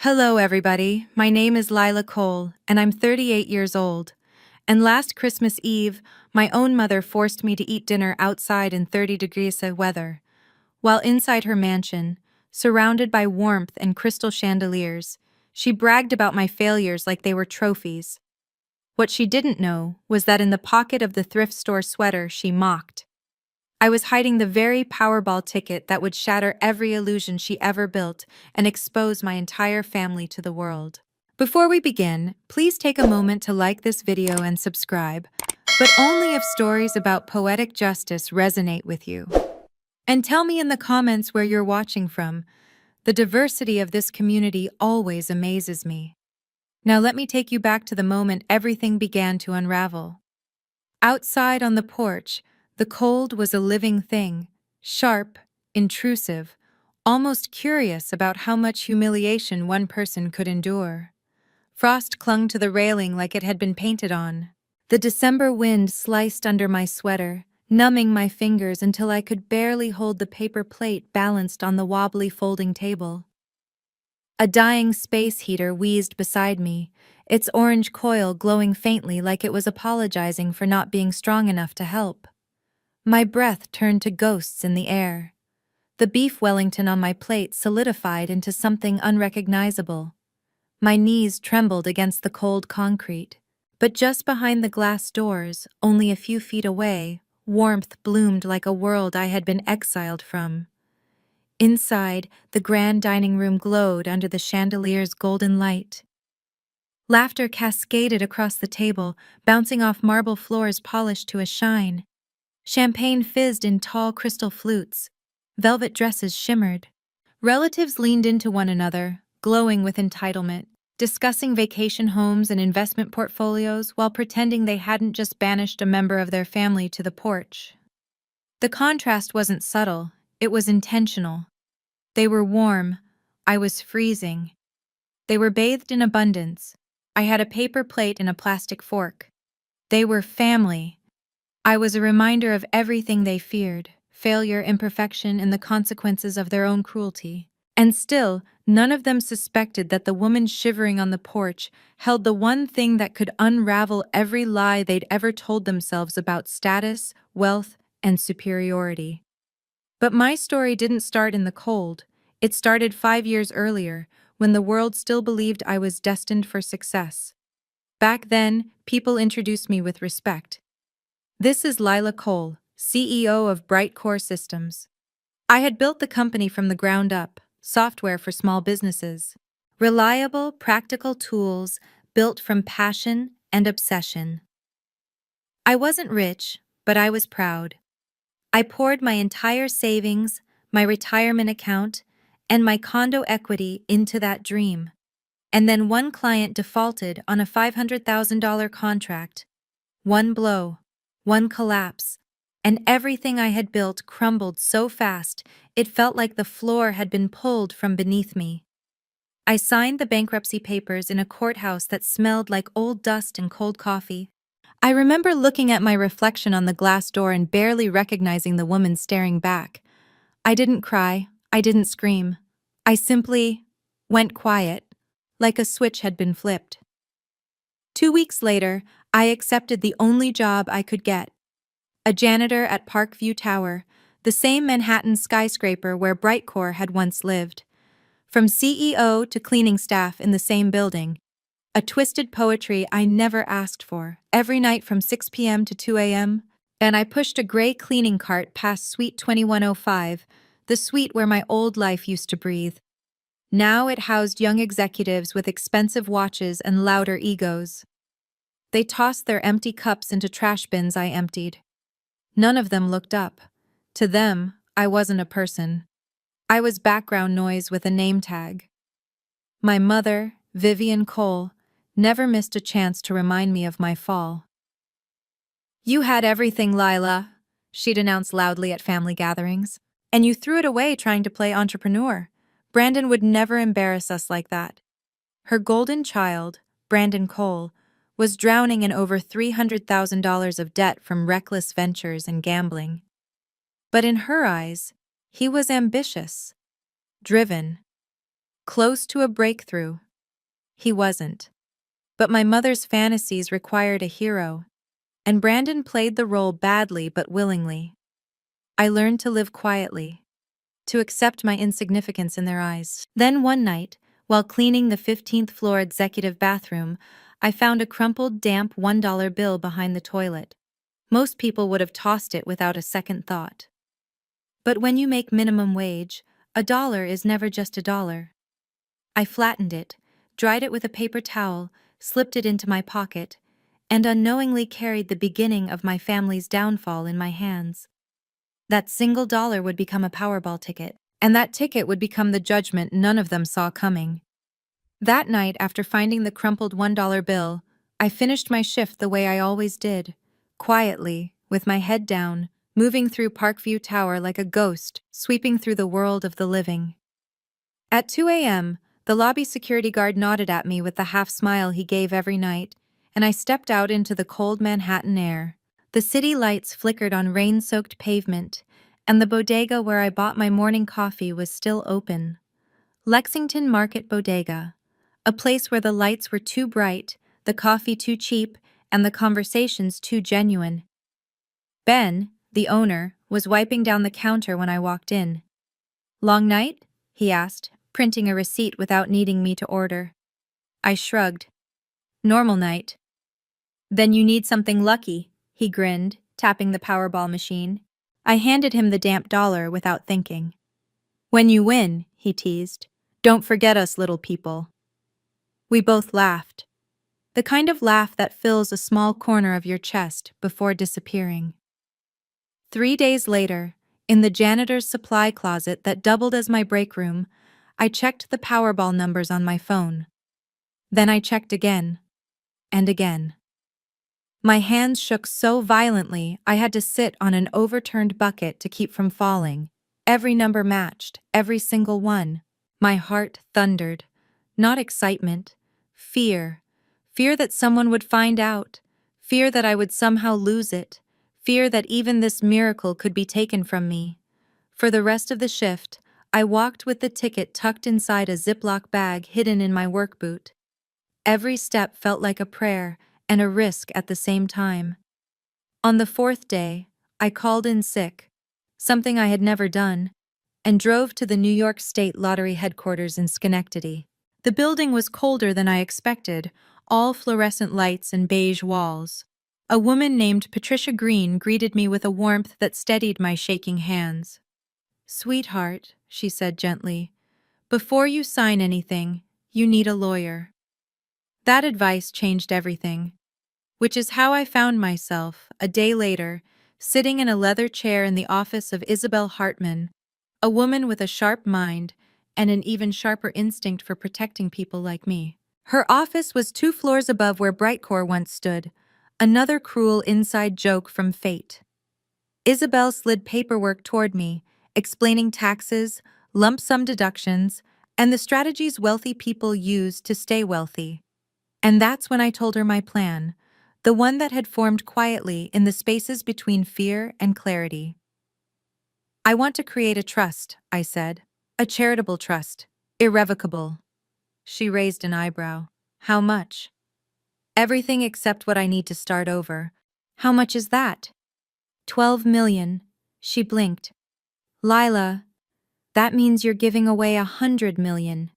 Hello, everybody. My name is Lila Cole, and I'm 38 years old. And last Christmas Eve, my own mother forced me to eat dinner outside in 30 degrees of weather. While inside her mansion, surrounded by warmth and crystal chandeliers, she bragged about my failures like they were trophies. What she didn't know was that in the pocket of the thrift store sweater she mocked, I was hiding the very Powerball ticket that would shatter every illusion she ever built and expose my entire family to the world. Before we begin, please take a moment to like this video and subscribe, but only if stories about poetic justice resonate with you. And tell me in the comments where you're watching from. The diversity of this community always amazes me. Now let me take you back to the moment everything began to unravel. Outside on the porch, the cold was a living thing, sharp, intrusive, almost curious about how much humiliation one person could endure. Frost clung to the railing like it had been painted on. The December wind sliced under my sweater, numbing my fingers until I could barely hold the paper plate balanced on the wobbly folding table. A dying space heater wheezed beside me, its orange coil glowing faintly like it was apologizing for not being strong enough to help. My breath turned to ghosts in the air. The beef Wellington on my plate solidified into something unrecognizable. My knees trembled against the cold concrete. But just behind the glass doors, only a few feet away, warmth bloomed like a world I had been exiled from. Inside, the grand dining room glowed under the chandelier's golden light. Laughter cascaded across the table, bouncing off marble floors polished to a shine. Champagne fizzed in tall crystal flutes. Velvet dresses shimmered. Relatives leaned into one another, glowing with entitlement, discussing vacation homes and investment portfolios while pretending they hadn't just banished a member of their family to the porch. The contrast wasn't subtle, it was intentional. They were warm. I was freezing. They were bathed in abundance. I had a paper plate and a plastic fork. They were family. I was a reminder of everything they feared, failure, imperfection, and the consequences of their own cruelty. And still, none of them suspected that the woman shivering on the porch held the one thing that could unravel every lie they'd ever told themselves about status, wealth, and superiority. But my story didn't start in the cold. It started 5 years earlier, when the world still believed I was destined for success. Back then, people introduced me with respect. This is Lila Cole, CEO of Bright Core Systems. I had built the company from the ground up, software for small businesses. Reliable, practical tools built from passion and obsession. I wasn't rich, but I was proud. I poured my entire savings, my retirement account, and my condo equity into that dream. And then one client defaulted on a $500,000 contract. One blow, one collapse, and everything I had built crumbled so fast it felt like the floor had been pulled from beneath me. I signed the bankruptcy papers in a courthouse that smelled like old dust and cold coffee. I remember looking at my reflection on the glass door and barely recognizing the woman staring back. I didn't cry, I didn't scream. I simply went quiet, like a switch had been flipped. 2 weeks later, I accepted the only job I could get. A janitor at Parkview Tower, the same Manhattan skyscraper where Brightcore had once lived. From CEO to cleaning staff in the same building. A twisted poetry I never asked for, every night from 6 p.m. to 2 a.m., and I pushed a gray cleaning cart past Suite 2105, the suite where my old life used to breathe. Now it housed young executives with expensive watches and louder egos. They tossed their empty cups into trash bins I emptied. None of them looked up. To them, I wasn't a person. I was background noise with a name tag. My mother, Vivian Cole, never missed a chance to remind me of my fall. "You had everything, Lila," she'd announce loudly at family gatherings. "And you threw it away trying to play entrepreneur. Brandon would never embarrass us like that." Her golden child, Brandon Cole, was drowning in over $300,000 of debt from reckless ventures and gambling. But in her eyes, he was ambitious, driven, close to a breakthrough. He wasn't. But my mother's fantasies required a hero, and Brandon played the role badly but willingly. I learned to live quietly, to accept my insignificance in their eyes. Then one night, while cleaning the 15th floor executive bathroom, I found a crumpled, damp $1 bill behind the toilet. Most people would have tossed it without a second thought. But when you make minimum wage, $1 is never just $1. I flattened it, dried it with a paper towel, slipped it into my pocket, and unknowingly carried the beginning of my family's downfall in my hands. That single dollar would become a Powerball ticket, and that ticket would become the judgment none of them saw coming. That night, after finding the crumpled $1 bill, I finished my shift the way I always did, quietly, with my head down, moving through Parkview Tower like a ghost, sweeping through the world of the living. At 2 a.m., the lobby security guard nodded at me with the half-smile he gave every night, and I stepped out into the cold Manhattan air. The city lights flickered on rain-soaked pavement, and the bodega where I bought my morning coffee was still open. Lexington Market Bodega, a place where the lights were too bright, the coffee too cheap, and the conversations too genuine. Ben, the owner, was wiping down the counter when I walked in. "Long night?" he asked, printing a receipt without needing me to order. I shrugged. "Normal night." "Then you need something lucky," he grinned, tapping the Powerball machine. I handed him the damp dollar without thinking. "When you win," he teased, "don't forget us little people." We both laughed. The kind of laugh that fills a small corner of your chest before disappearing. 3 days later, in the janitor's supply closet that doubled as my break room, I checked the Powerball numbers on my phone. Then I checked again. And again. My hands shook so violently I had to sit on an overturned bucket to keep from falling. Every number matched, every single one. My heart thundered. Not excitement. Fear. Fear that someone would find out. Fear that I would somehow lose it. Fear that even this miracle could be taken from me. For the rest of the shift, I walked with the ticket tucked inside a Ziploc bag hidden in my work boot. Every step felt like a prayer and a risk at the same time. On the 4th day, I called in sick, something I had never done, and drove to the New York State Lottery headquarters in Schenectady. The building was colder than I expected, all fluorescent lights and beige walls. A woman named Patricia Green greeted me with a warmth that steadied my shaking hands. "Sweetheart," she said gently, "before you sign anything, you need a lawyer." That advice changed everything, which is how I found myself, a day later, sitting in a leather chair in the office of Isabel Hartman, a woman with a sharp mind and an even sharper instinct for protecting people like me. Her office was 2 floors above where Brightcore once stood, another cruel inside joke from fate. Isabel slid paperwork toward me, explaining taxes, lump sum deductions, and the strategies wealthy people use to stay wealthy. And that's when I told her my plan, the one that had formed quietly in the spaces between fear and clarity. "I want to create a trust," I said. "A charitable trust. Irrevocable." She raised an eyebrow. "How much?" "Everything except what I need to start over." "How much is that?" 12 million. She blinked. "Lila, that means you're giving away 100 million.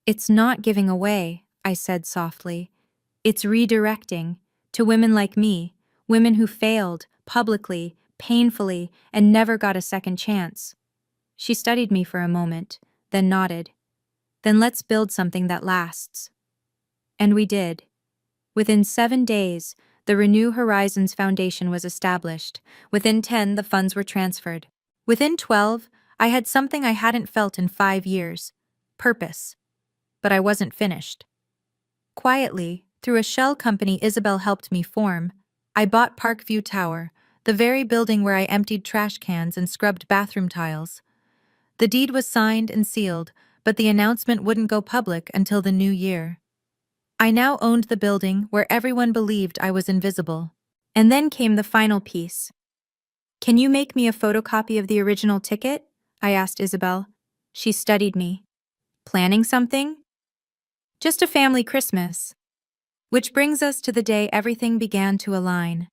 "It's not giving away," I said softly. "It's redirecting to women like me, women who failed, publicly, painfully, and never got a second chance." She studied me for a moment, then nodded. "Then let's build something that lasts." And we did. Within 7 days, the Renew Horizons Foundation was established. Within 10, the funds were transferred. Within 12, I had something I hadn't felt in 5 years. Purpose. But I wasn't finished. Quietly, through a shell company Isabel helped me form, I bought Parkview Tower, the very building where I emptied trash cans and scrubbed bathroom tiles. The deed was signed and sealed, but the announcement wouldn't go public until the new year. I now owned the building where everyone believed I was invisible. And then came the final piece. "Can you make me a photocopy of the original ticket?" I asked Isabel. She studied me. Planning something? Just a family Christmas. Which brings us to the day everything began to align.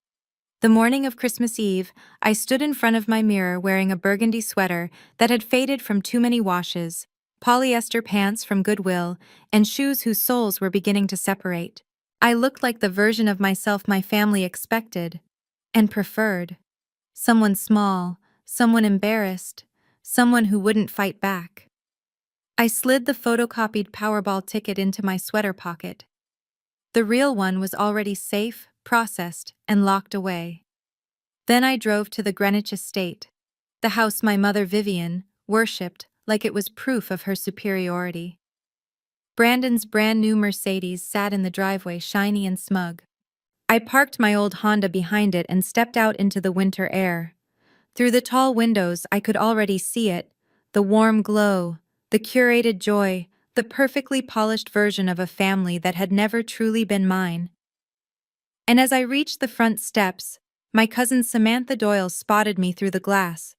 The morning of Christmas Eve, I stood in front of my mirror wearing a burgundy sweater that had faded from too many washes, polyester pants from Goodwill, and shoes whose soles were beginning to separate. I looked like the version of myself my family expected and preferred. Someone small, someone embarrassed, someone who wouldn't fight back. I slid the photocopied Powerball ticket into my sweater pocket. The real one was already safe, processed, and locked away. Then I drove to the Greenwich estate, the house my mother Vivian worshipped like it was proof of her superiority. Brandon's brand new Mercedes sat in the driveway, shiny and smug. I parked my old Honda behind it and stepped out into the winter air. Through the tall windows, I could already see it, the warm glow, the curated joy, the perfectly polished version of a family that had never truly been mine. And as I reached the front steps, my cousin Samantha Doyle spotted me through the glass.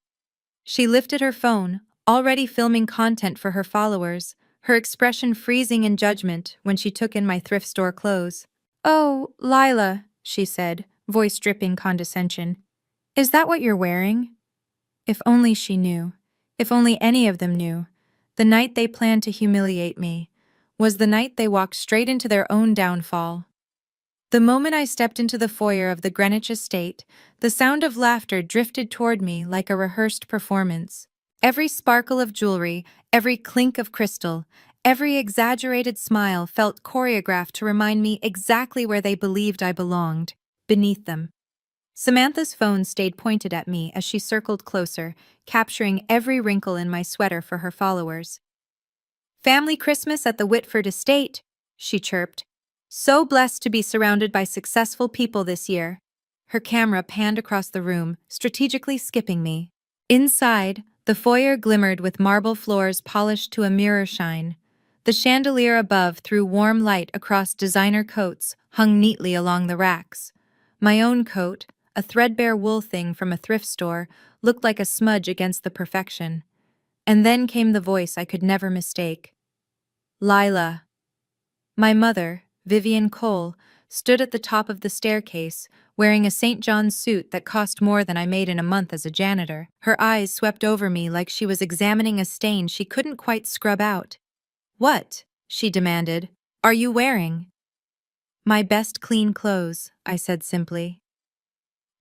She lifted her phone, already filming content for her followers, her expression freezing in judgment when she took in my thrift store clothes. "Oh, Lila," she said, voice dripping condescension. "Is that what you're wearing?" If only she knew. If only any of them knew. The night they planned to humiliate me was the night they walked straight into their own downfall. The moment I stepped into the foyer of the Greenwich estate, the sound of laughter drifted toward me like a rehearsed performance. Every sparkle of jewelry, every clink of crystal, every exaggerated smile felt choreographed to remind me exactly where they believed I belonged, beneath them. Samantha's phone stayed pointed at me as she circled closer, capturing every wrinkle in my sweater for her followers. "Family Christmas at the Whitford estate," she chirped. "So blessed to be surrounded by successful people this year." Her camera panned across the room, strategically skipping me. Inside, the foyer glimmered with marble floors polished to a mirror shine. The chandelier above threw warm light across designer coats hung neatly along the racks. My own coat, a threadbare wool thing from a thrift store, looked like a smudge against the perfection. And then came the voice I could never mistake. "Lila." My mother, Vivian Cole, stood at the top of the staircase, wearing a St. John's suit that cost more than I made in a month as a janitor. Her eyes swept over me like she was examining a stain she couldn't quite scrub out. "What?" she demanded. "Are you wearing?" "My best clean clothes," I said simply.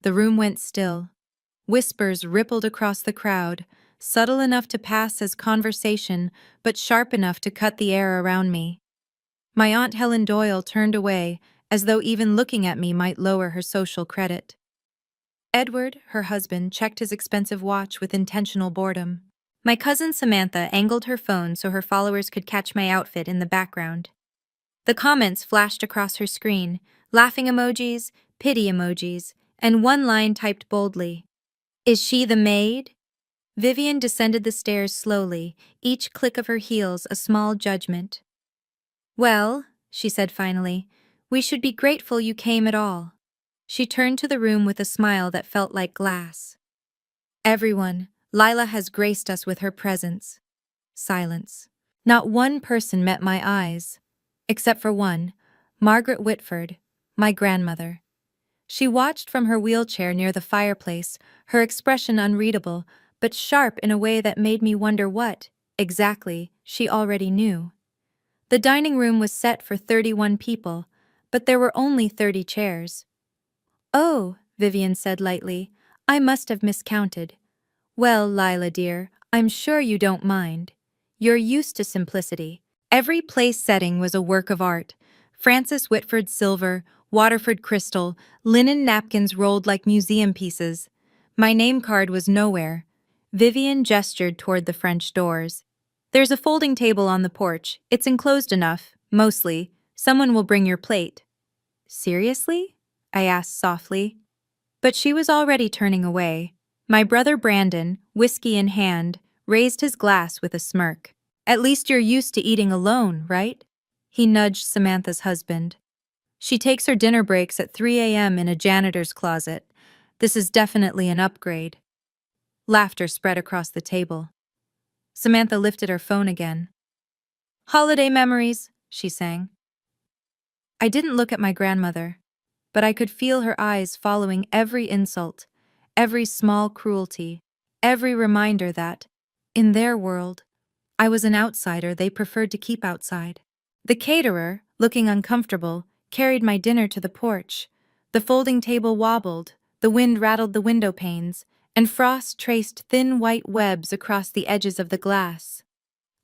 The room went still. Whispers rippled across the crowd, subtle enough to pass as conversation, but sharp enough to cut the air around me. My Aunt Helen Doyle turned away, as though even looking at me might lower her social credit. Edward, her husband, checked his expensive watch with intentional boredom. My cousin Samantha angled her phone so her followers could catch my outfit in the background. The comments flashed across her screen, laughing emojis, pity emojis, and one line typed boldly. "Is she the maid?" Vivian descended the stairs slowly, each click of her heels a small judgment. "Well," she said finally, "we should be grateful you came at all." She turned to the room with a smile that felt like glass. "Everyone, Lila has graced us with her presence." Silence. Not one person met my eyes. Except for one, Margaret Whitford, my grandmother. She watched from her wheelchair near the fireplace, her expression unreadable, but sharp in a way that made me wonder what, exactly, she already knew. The dining room was set for 31 people, but there were only 30 chairs. "Oh," Vivian said lightly, "I must have miscounted." "Well, Lila dear, I'm sure you don't mind. You're used to simplicity." Every place setting was a work of art. Francis Whitford silver, Waterford crystal, linen napkins rolled like museum pieces. My name card was nowhere. Vivian gestured toward the French doors. "There's a folding table on the porch. It's enclosed enough, mostly. Someone will bring your plate." "Seriously?" I asked softly. But she was already turning away. My brother Brandon, whiskey in hand, raised his glass with a smirk. "At least you're used to eating alone, right?" He nudged Samantha's husband. "She takes her dinner breaks at 3 a.m. in a janitor's closet. This is definitely an upgrade." Laughter spread across the table. Samantha lifted her phone again. Holiday memories, she sang. I didn't look at my grandmother, but I could feel her eyes following every insult, every small cruelty, every reminder that, in their world, I was an outsider they preferred to keep outside. The caterer, looking uncomfortable, carried my dinner to the porch. The folding table wobbled, the wind rattled the window panes, and frost traced thin white webs across the edges of the glass.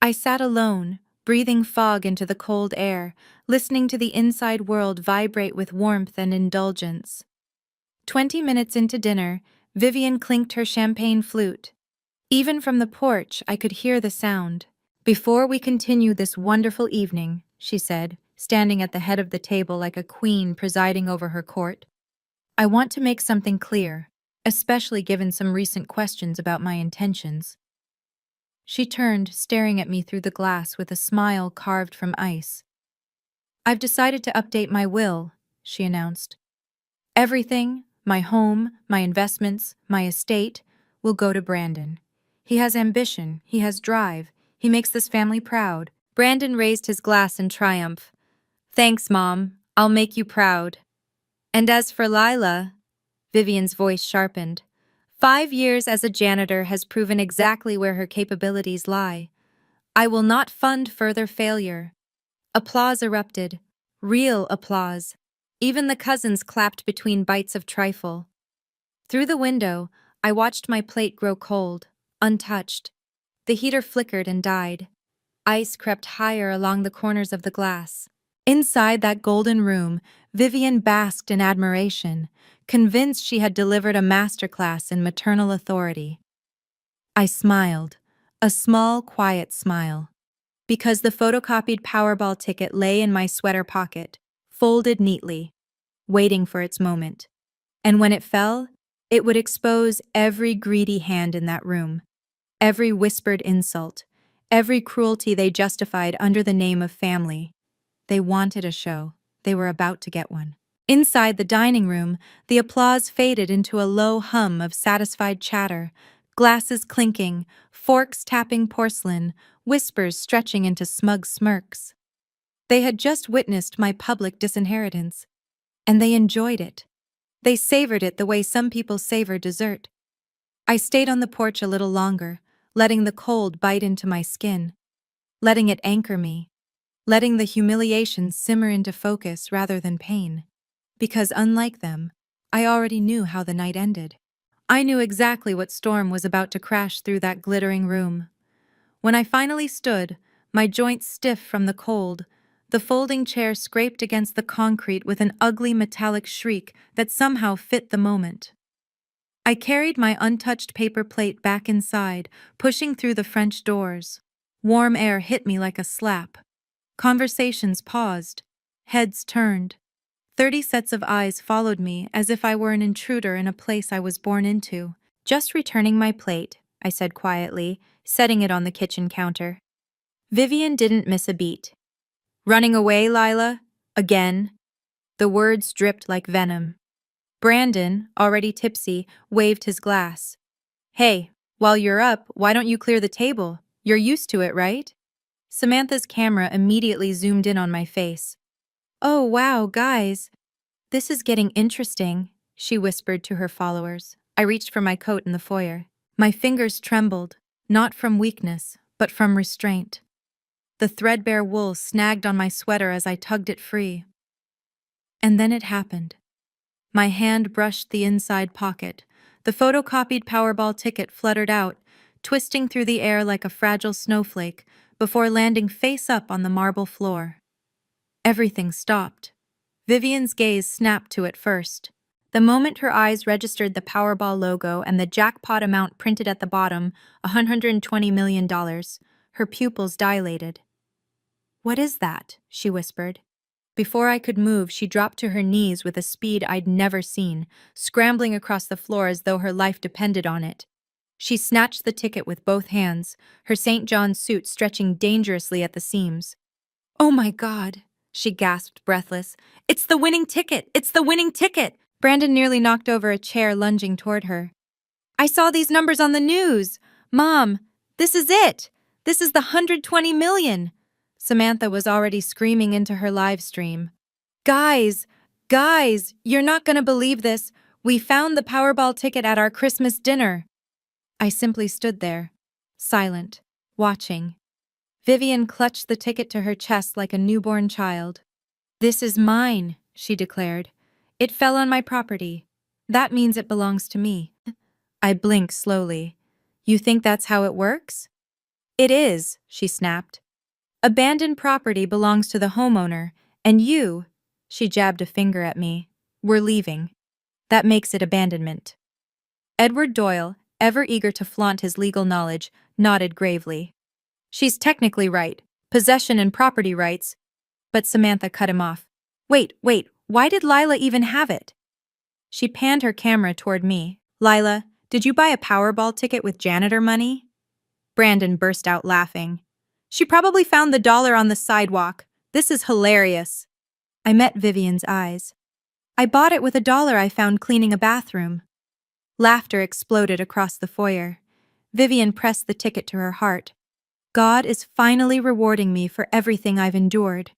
I sat alone, breathing fog into the cold air, listening to the inside world vibrate with warmth and indulgence. 20 minutes into dinner, Vivian clinked her champagne flute. Even from the porch, I could hear the sound. Before we continue this wonderful evening, she said, standing at the head of the table like a queen presiding over her court, I want to make something clear, especially given some recent questions about my intentions. She turned, staring at me through the glass with a smile carved from ice. I've decided to update my will, she announced. Everything, my home, my investments, my estate, will go to Brandon. He has ambition, he has drive, he makes this family proud. Brandon raised his glass in triumph. Thanks, Mom. I'll make you proud. And as for Lila, Vivian's voice sharpened. 5 years as a janitor has proven exactly where her capabilities lie. I will not fund further failure. Applause erupted. Real applause. Even the cousins clapped between bites of trifle. Through the window, I watched my plate grow cold, untouched. The heater flickered and died. Ice crept higher along the corners of the glass. Inside that golden room, Vivian basked in admiration, convinced she had delivered a masterclass in maternal authority. I smiled, a small, quiet smile, because the photocopied Powerball ticket lay in my sweater pocket, folded neatly, waiting for its moment. And when it fell, it would expose every greedy hand in that room, every whispered insult, every cruelty they justified under the name of family. They wanted a show. They were about to get one. Inside the dining room, the applause faded into a low hum of satisfied chatter, glasses clinking, forks tapping porcelain, whispers stretching into smug smirks. They had just witnessed my public disinheritance, and they enjoyed it. They savored it the way some people savor dessert. I stayed on the porch a little longer, letting the cold bite into my skin, letting it anchor me, letting the humiliation simmer into focus rather than pain. Because unlike them, I already knew how the night ended. I knew exactly what storm was about to crash through that glittering room. When I finally stood, my joints stiff from the cold, the folding chair scraped against the concrete with an ugly metallic shriek that somehow fit the moment. I carried my untouched paper plate back inside, pushing through the French doors. Warm air hit me like a slap. Conversations paused. Heads turned. 30 sets of eyes followed me as if I were an intruder in a place I was born into. Just returning my plate, I said quietly, setting it on the kitchen counter. Vivian didn't miss a beat. Running away, Lila? Again? The words dripped like venom. Brandon, already tipsy, waved his glass. Hey, while you're up, why don't you clear the table? You're used to it, right? Samantha's camera immediately zoomed in on my face. Oh, wow, guys. This is getting interesting, she whispered to her followers. I reached for my coat in the foyer. My fingers trembled, not from weakness, but from restraint. The threadbare wool snagged on my sweater as I tugged it free. And then it happened. My hand brushed the inside pocket. The photocopied Powerball ticket fluttered out, twisting through the air like a fragile snowflake, before landing face up on the marble floor. Everything stopped. Vivian's gaze snapped to it first. The moment her eyes registered the Powerball logo and the jackpot amount printed at the bottom, $120 million, her pupils dilated. What is that? She whispered. Before I could move, she dropped to her knees with a speed I'd never seen, scrambling across the floor as though her life depended on it. She snatched the ticket with both hands, her St. John's suit stretching dangerously at the seams. Oh my God, she gasped, breathless. It's the winning ticket! It's the winning ticket! Brandon nearly knocked over a chair, lunging toward her. I saw these numbers on the news! Mom, this is it! This is the 120 million! Samantha was already screaming into her live stream. Guys! Guys! You're not gonna believe this! We found the Powerball ticket at our Christmas dinner! I simply stood there, silent, watching. Vivian clutched the ticket to her chest like a newborn child. This is mine, she declared. It fell on my property. That means it belongs to me. I blinked slowly. You think that's how it works? It is, she snapped. Abandoned property belongs to the homeowner, and you, she jabbed a finger at me, we're leaving. That makes it abandonment. Edward Doyle, ever eager to flaunt his legal knowledge, nodded gravely. She's technically right, possession and property rights. But Samantha cut him off. Wait, why did Lila even have it? She panned her camera toward me. Lila, did you buy a Powerball ticket with janitor money? Brandon burst out laughing. She probably found the dollar on the sidewalk. This is hilarious. I met Vivian's eyes. I bought it with $1 I found cleaning a bathroom. Laughter exploded across the foyer. Vivian pressed the ticket to her heart. God is finally rewarding me for everything I've endured.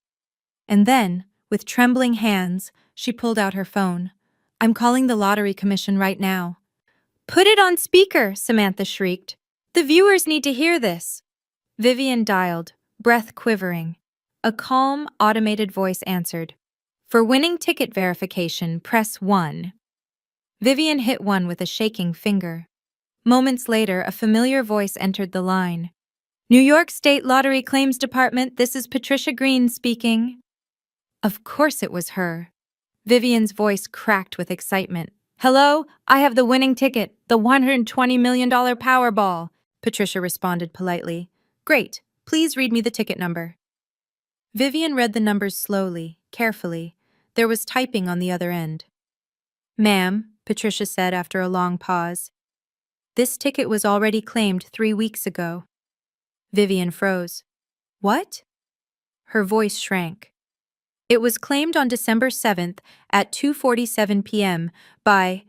And then, with trembling hands, she pulled out her phone. I'm calling the lottery commission right now. Put it on speaker, Samantha shrieked. The viewers need to hear this. Vivian dialed, breath quivering. A calm, automated voice answered. For winning ticket verification, press 1. Vivian hit 1 with a shaking finger. Moments later, a familiar voice entered the line. New York State Lottery Claims Department, this is Patricia Green speaking. Of course it was her. Vivian's voice cracked with excitement. Hello, I have the winning ticket, the $120 million Powerball, Patricia responded politely. Great, please read me the ticket number. Vivian read the numbers slowly, carefully. There was typing on the other end. Ma'am, Patricia said after a long pause. This ticket was already claimed 3 weeks ago. Vivian froze. What? Her voice shrank. It was claimed on December 7th at 2:47 p.m. by...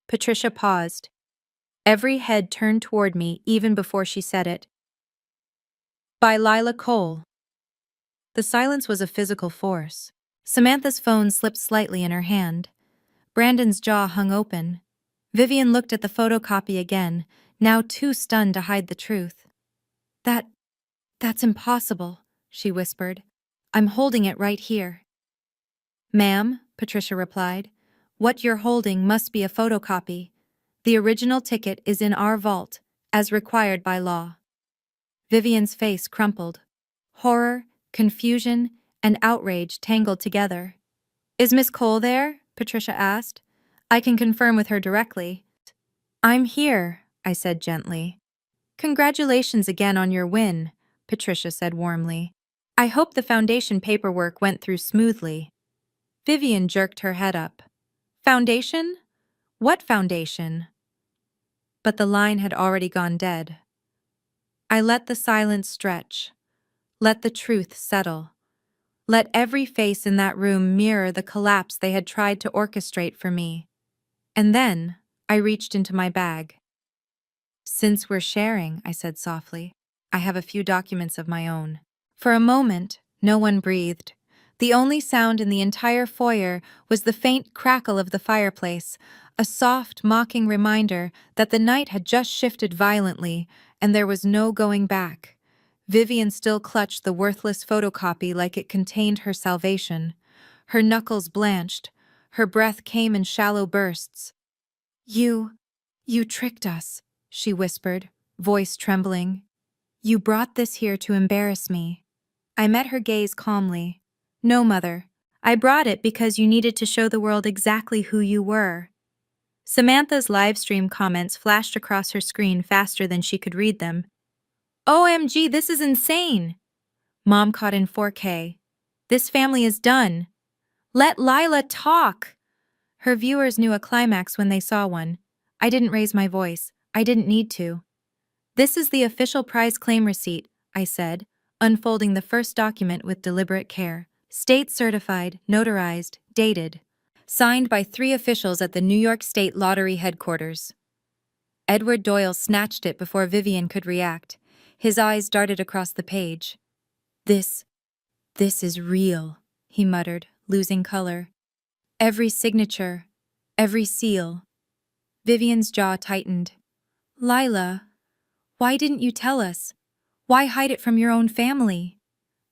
Patricia paused. Every head turned toward me even before she said it. By Lila Cole. The silence was a physical force. Samantha's phone slipped slightly in her hand. Brandon's jaw hung open. Vivian looked at the photocopy again, now too stunned to hide the truth. That's impossible, she whispered. I'm holding it right here. Ma'am, Patricia replied, what you're holding must be a photocopy. The original ticket is in our vault, as required by law. Vivian's face crumpled. Horror, confusion, and outrage tangled together. Is Miss Cole there? Patricia asked. I can confirm with her directly. I'm here, I said gently. Congratulations again on your win, Patricia said warmly. I hope the foundation paperwork went through smoothly. Vivian jerked her head up. Foundation? What foundation? But the line had already gone dead. I let the silence stretch. Let the truth settle. Let every face in that room mirror the collapse they had tried to orchestrate for me. And then I reached into my bag. Since we're sharing, I said softly, I have a few documents of my own. For a moment, no one breathed. The only sound in the entire foyer was the faint crackle of the fireplace, a soft, mocking reminder that the night had just shifted violently and there was no going back. Vivian still clutched the worthless photocopy like it contained her salvation. Her knuckles blanched. Her breath came in shallow bursts. You tricked us, she whispered, voice trembling. You brought this here to embarrass me. I met her gaze calmly. No, Mother. I brought it because you needed to show the world exactly who you were. Samantha's live stream comments flashed across her screen faster than she could read them. OMG, this is insane! Mom caught in 4K. This family is done. Let Lila talk! Her viewers knew a climax when they saw one. I didn't raise my voice. I didn't need to. This is the official prize claim receipt, I said, unfolding the first document with deliberate care. State certified, notarized, dated. Signed by 3 officials at the New York State Lottery headquarters. Edward Doyle snatched it before Vivian could react. His eyes darted across the page. This, this is real, he muttered, losing color. Every signature, every seal. Vivian's jaw tightened. Lila, why didn't you tell us? Why hide it from your own family?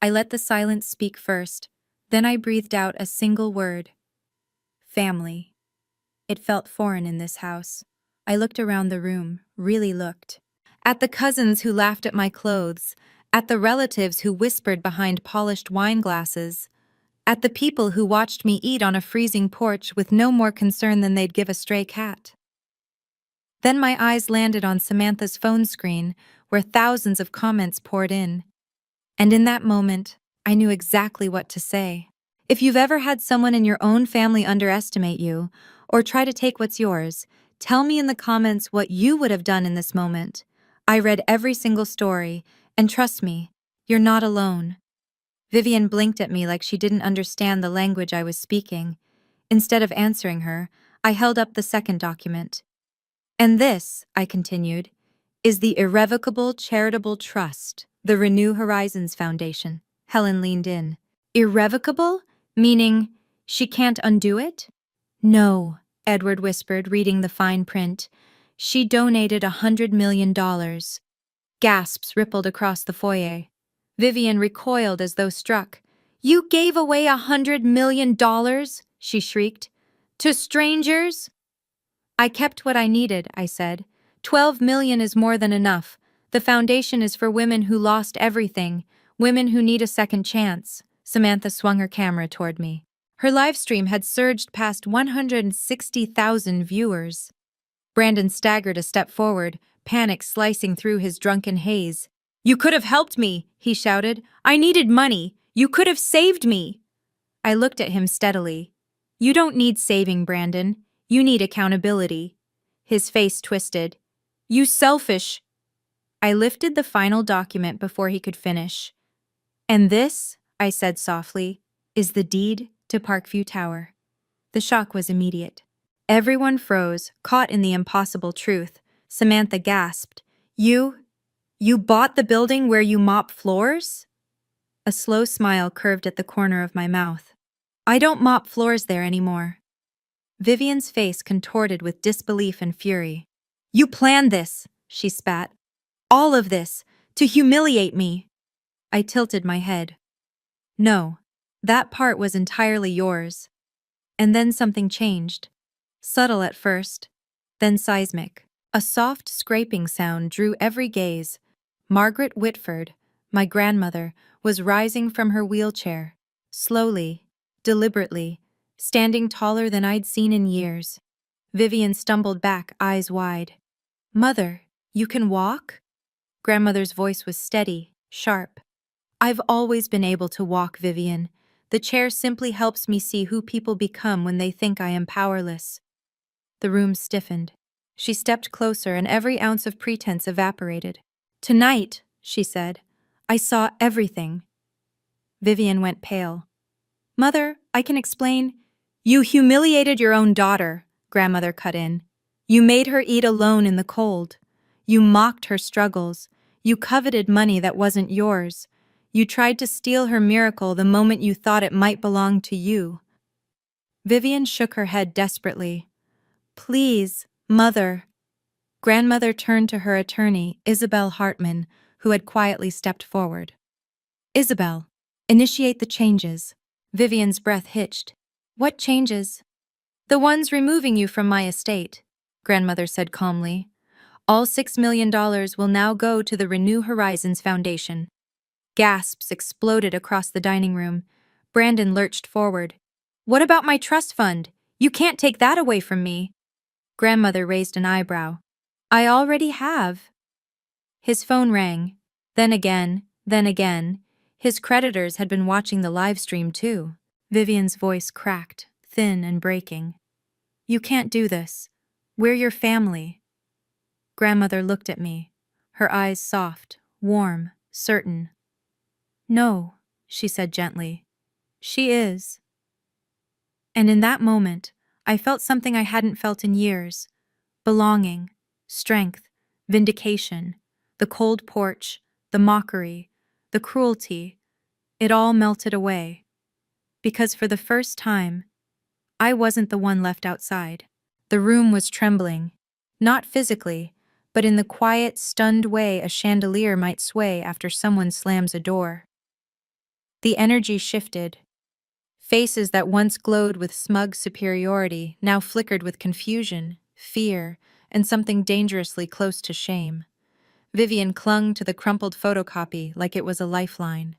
I let the silence speak first, then I breathed out a single word. Family. It felt foreign in this house. I looked around the room, really looked. At the cousins who laughed at my clothes, at the relatives who whispered behind polished wine glasses, at the people who watched me eat on a freezing porch with no more concern than they'd give a stray cat. Then my eyes landed on Samantha's phone screen, where thousands of comments poured in. And in that moment, I knew exactly what to say. If you've ever had someone in your own family underestimate you, or try to take what's yours, tell me in the comments what you would have done in this moment. I read every single story, and trust me, you're not alone. Vivian blinked at me like she didn't understand the language I was speaking. Instead of answering her, I held up the second document. And this, I continued, is the Irrevocable Charitable Trust, the Renew Horizons Foundation. Helen leaned in. Irrevocable? Meaning she can't undo it? No, Edward whispered, reading the fine print. She donated $100 million. Gasps rippled across the foyer. Vivian recoiled as though struck. You gave away $100 million? She shrieked. To strangers? I kept what I needed, I said. 12 million is more than enough. The foundation is for women who lost everything, women who need a second chance. Samantha swung her camera toward me. Her live stream had surged past 160,000 viewers. Brandon staggered a step forward, panic slicing through his drunken haze. You could have helped me, he shouted. I needed money. You could have saved me. I looked at him steadily. You don't need saving, Brandon. You need accountability. His face twisted. You selfish. I lifted the final document before he could finish. And this, I said softly, is the deed to Parkview Tower. The shock was immediate. Everyone froze, caught in the impossible truth. Samantha gasped. You bought the building where you mop floors? A slow smile curved at the corner of my mouth. I don't mop floors there anymore. Vivian's face contorted with disbelief and fury. You planned this, she spat. All of this, to humiliate me. I tilted my head. No, that part was entirely yours. And then something changed. Subtle at first, then seismic. A soft scraping sound drew every gaze. Margaret Whitford, my grandmother, was rising from her wheelchair, slowly, deliberately, standing taller than I'd seen in years. Vivian stumbled back, eyes wide. Mother, you can walk? Grandmother's voice was steady, sharp. I've always been able to walk, Vivian. The chair simply helps me see who people become when they think I am powerless. The room stiffened. She stepped closer and every ounce of pretense evaporated. Tonight, she said, I saw everything. Vivian went pale. Mother, I can explain. You humiliated your own daughter, Grandmother cut in. You made her eat alone in the cold. You mocked her struggles. You coveted money that wasn't yours. You tried to steal her miracle the moment you thought it might belong to you. Vivian shook her head desperately. Please, Mother. Grandmother turned to her attorney, Isabel Hartman, who had quietly stepped forward. Isabel, initiate the changes. Vivian's breath hitched. What changes? The ones removing you from my estate, Grandmother said calmly. All $6 million will now go to the Renew Horizons Foundation. Gasps exploded across the dining room. Brandon lurched forward. What about my trust fund? You can't take that away from me. Grandmother raised an eyebrow. I already have. His phone rang. Then again, then again. His creditors had been watching the live stream too. Vivian's voice cracked, thin and breaking. You can't do this. We're your family. Grandmother looked at me, her eyes soft, warm, certain. No, she said gently. She is. And in that moment, I felt something I hadn't felt in years. Belonging, strength, vindication, the cold porch, the mockery, the cruelty, It all melted away. Because for the first time, I wasn't the one left outside. The room was trembling. Not physically, but in the quiet, stunned way a chandelier might sway after someone slams a door. The energy shifted. Faces that once glowed with smug superiority now flickered with confusion, fear, and something dangerously close to shame. Vivian clung to the crumpled photocopy like it was a lifeline.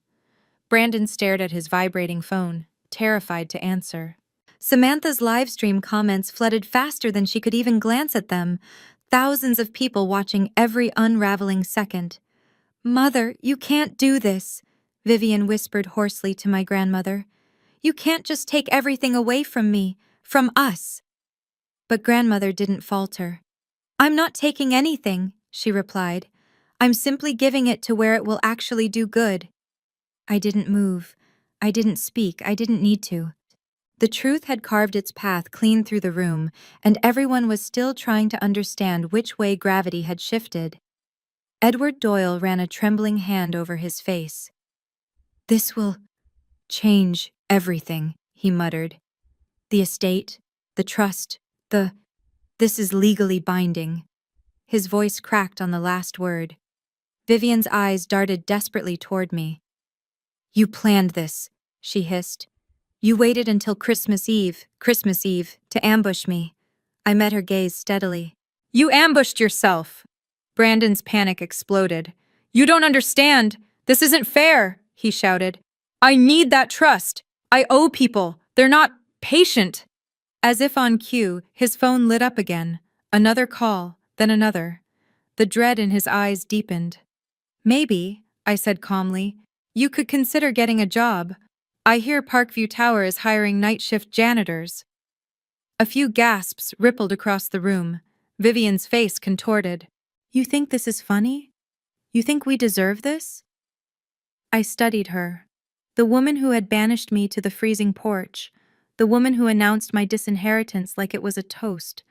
Brandon stared at his vibrating phone, terrified to answer. Samantha's livestream comments flooded faster than she could even glance at them, thousands of people watching every unraveling second. "Mother, you can't do this," Vivian whispered hoarsely to my grandmother. "You can't just take everything away from me, from us." But grandmother didn't falter. "I'm not taking anything," she replied. "I'm simply giving it to where it will actually do good." I didn't move. I didn't speak. I didn't need to. The truth had carved its path clean through the room, and everyone was still trying to understand which way gravity had shifted. Edward Doyle ran a trembling hand over his face. "This will change everything," he muttered. "The estate, the trust, this is legally binding." His voice cracked on the last word. Vivian's eyes darted desperately toward me. "You planned this," she hissed. "You waited until Christmas Eve, to ambush me." I met her gaze steadily. "You ambushed yourself!" Brandon's panic exploded. "You don't understand! This isn't fair!" he shouted. "I need that trust! I owe people! They're not patient!" As if on cue, his phone lit up again. Another call, then another. The dread in his eyes deepened. "Maybe," I said calmly, "you could consider getting a job. I hear Parkview Tower is hiring night shift janitors." A few gasps rippled across the room. Vivian's face contorted. "You think this is funny? You think we deserve this?" I studied her. The woman who had banished me to the freezing porch. The woman who announced my disinheritance like it was a toast.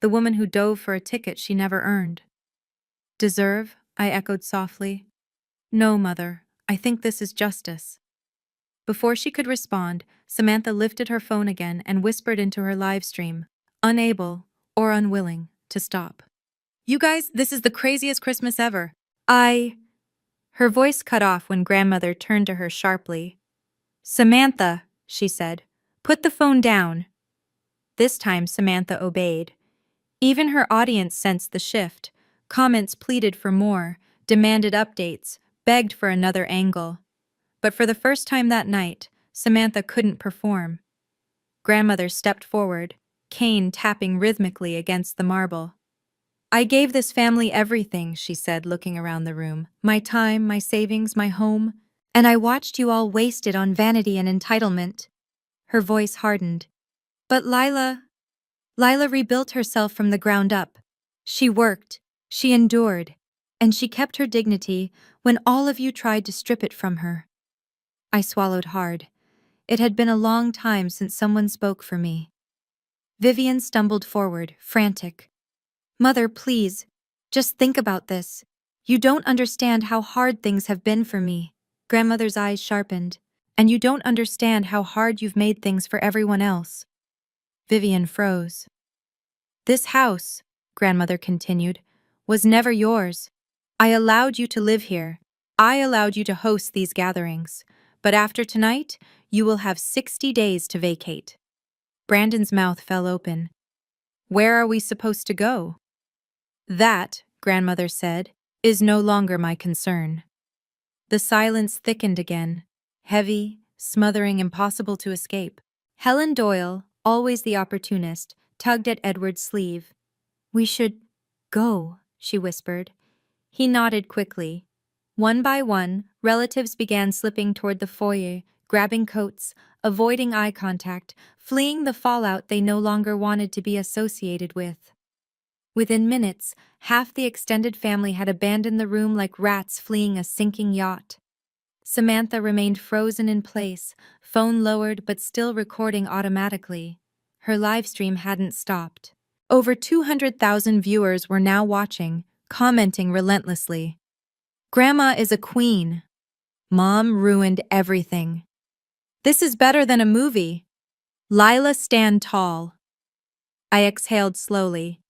The woman who dove for a ticket she never earned. "Deserve?" I echoed softly. "No, Mother. I think this is justice." Before she could respond, Samantha lifted her phone again and whispered into her live stream, unable, or unwilling, to stop. "You guys, this is the craziest Christmas ever. Her voice cut off when grandmother turned to her sharply. "Samantha," she said, "put the phone down." This time Samantha obeyed. Even her audience sensed the shift. Comments pleaded for more, demanded updates, begged for another angle. But for the first time that night, Samantha couldn't perform. Grandmother stepped forward, cane tapping rhythmically against the marble. "I gave this family everything," she said, looking around the room. "My time, my savings, my home. And I watched you all waste it on vanity and entitlement." Her voice hardened. "But Lila rebuilt herself from the ground up. She worked, she endured, and she kept her dignity when all of you tried to strip it from her." I swallowed hard. It had been a long time since someone spoke for me. Vivian stumbled forward, frantic. "Mother, please, just think about this. You don't understand how hard things have been for me." Grandmother's eyes sharpened. "And you don't understand how hard you've made things for everyone else." Vivian froze. "This house," grandmother continued, "was never yours. I allowed you to live here. I allowed you to host these gatherings. But after tonight, you will have 60 days to vacate." Brandon's mouth fell open. "Where are we supposed to go?" "That," grandmother said, "is no longer my concern." The silence thickened again, heavy, smothering, impossible to escape. Helen Doyle, always the opportunist, tugged at Edward's sleeve. "We should go," she whispered. He nodded quickly. One by one, relatives began slipping toward the foyer, grabbing coats, avoiding eye contact, fleeing the fallout they no longer wanted to be associated with. Within minutes, half the extended family had abandoned the room like rats fleeing a sinking yacht. Samantha remained frozen in place, phone lowered but still recording automatically. Her livestream hadn't stopped. Over 200,000 viewers were now watching, commenting relentlessly. "Grandma is a queen." Mom ruined everything. This is better than a movie. Lila, stand tall. I exhaled slowly.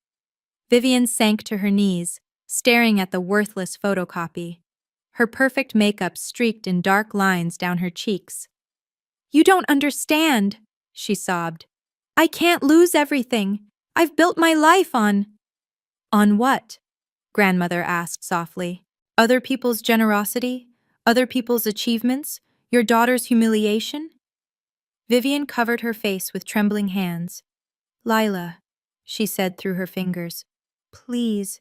Vivian sank to her knees, staring at the worthless photocopy. Her perfect makeup streaked in dark lines down her cheeks. You don't understand, she sobbed. I can't lose everything. I've built my life on. On what? Grandmother asked softly. Other people's generosity? Other people's achievements? Your daughter's humiliation? Vivian covered her face with trembling hands. Lila, she said through her fingers, please,